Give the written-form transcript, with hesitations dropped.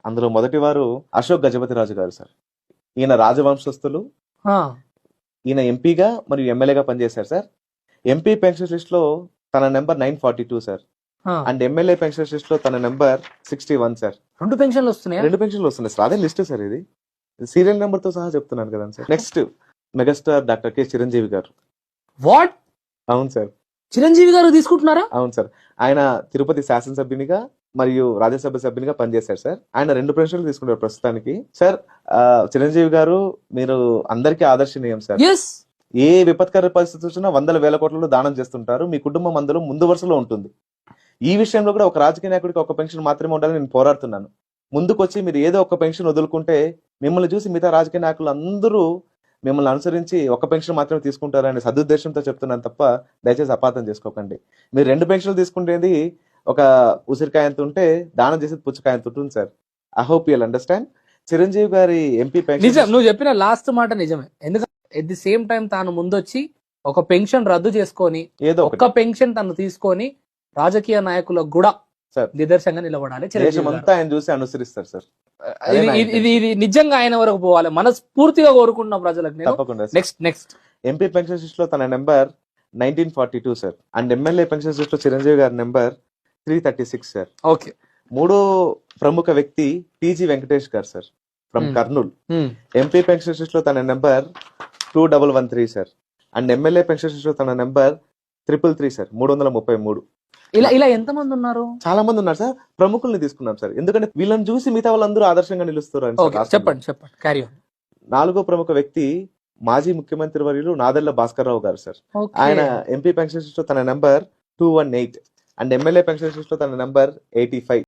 అందులో మొదటి వారు అశోక్ గజపతిరాజు గారు సార్. ఈయన రాజవంశస్థులు. ఆ, ఈయన ఎంపీగా మరియు ఎమ్మెల్యేగా పనిచేశారు సార్. ఎంపీ పెన్షన్ లిస్ట్ లో తన నెంబర్ 942 సార్. ఆ. అండ్ ఎమ్మెల్యే పెన్షన్ లిస్ట్ లో తన నెంబర్ 61 సార్. 2 పెన్షన్లు వస్తున్నాయా? 2 పెన్షన్లు వస్తున్నాయి సార్. అదే లిస్ట్ సార్, ఇది సీరియల్ నెంబర్ తో సహా చెప్తున్నాను కదా sir. Next megastar doctor K Chiranjeevi గారు. వాట్, అవును సార్, చిరంజీవి గారు తీసుకుంటున్నారా? అవును సార్. ఆయన తిరుపతి శాసనసభ్యునిగా మరియు రాజ్యసభ సభ్యునిగా పనిచేశారు సార్. ఆయన 2 పెన్షన్లు తీసుకుంటారు ప్రస్తుతానికి సార్. చిరంజీవి గారు మీరు అందరికీ ఆదర్శనీయం సార్. ఎస్, ఏ విపత్కర పరిస్థితి వచ్చినా వందల వేల కోట్లలో దానం చేస్తుంటారు. మీ కుటుంబం అందులో ముందు వరుసలో ఉంటుంది. ఈ విషయంలో కూడా ఒక రాజకీయ నాయకుడికి ఒక పెన్షన్ మాత్రమే ఉండాలని నేను పోరాడుతున్నాను. ముందుకొచ్చి మీరు ఏదో ఒక పెన్షన్ వదులుకుంటే మిమ్మల్ని చూసి మిగతా రాజకీయ నాయకులు అందరూ మిమ్మల్ని అనుసరించి ఒక పెన్షన్ మాత్రమే తీసుకుంటారని సదుద్దేశంతో చెప్తున్నాను తప్ప దయచేసి అపార్థం చేసుకోకండి. మీరు 2 పెన్షన్లు తీసుకుంటేది ఒక ఉసిరికాయ ఎంత ఉంటే దానం చేసేది పుచ్చకాయ ఎంత ఉంటుంది sir. I hope you'll understand. Chiranjeevi గారి ఎంపీ నిజం, పెన్షన్ నువ్వు చెప్పిన లాస్ట్ మాట నిజమే. ఎందుకంటే ఎట్ ది సేమ్ టైం తాను ముందొచ్చి ఒక పెన్షన్ రద్దు చేసుకొని ఏదో ఒక్క ఒకటి పెన్షన్ తను తీసుకొని రాజకీయ నాయకులకు కూడా సార్ నిదర్శనంగా నిలబడాలి చిరంజీవి గారు. దేశమంతా ఆయన చూసి అనుసరిస్తారు సార్. ఇది నిజంగా ఆయన వరకు పోవాలి, మనస్ఫూర్తిగా కోరుకుంటున్న ప్రజలకు నేను. తప్పకుండా sir. Next MP pension list లో తన number 1942 sir. And MLA pension list లో చిరంజీవి గారి నెంబర్ 336 సార్. ఓకే. మూడో ప్రముఖ వ్యక్తి టీజీ వెంకటేష్ గారు sir, from Kurnool. MP pension list లో తన number 2113 sir. And MLA pension list లో తన నెంబర్ 333 సార్, 333. ఇలా ఎంతమంది ఉన్నారు? చాలా మంది ఉన్నారు సార్. ప్రముఖుల్ని తీసుకున్నాం సార్, ఎందుకంటే వీళ్ళని చూసి మిగతా వాళ్ళందరూ ఆదర్శంగా నిలుస్తారు అని సార్ ఓకే, రాష్ట్రంలో. చెప్పండి క్యారీ ఆన్. 4వ ప్రముఖ వ్యక్తి మాజీ ముఖ్యమంత్రి వర్యులు నాదెళ్ల భాస్కర్ రావు గారు సార్. ఆయన ఎంపీ పెన్షన్ లిస్ట్ లో తన number 218 and MLA pension list లో తన నెంబర్ 85.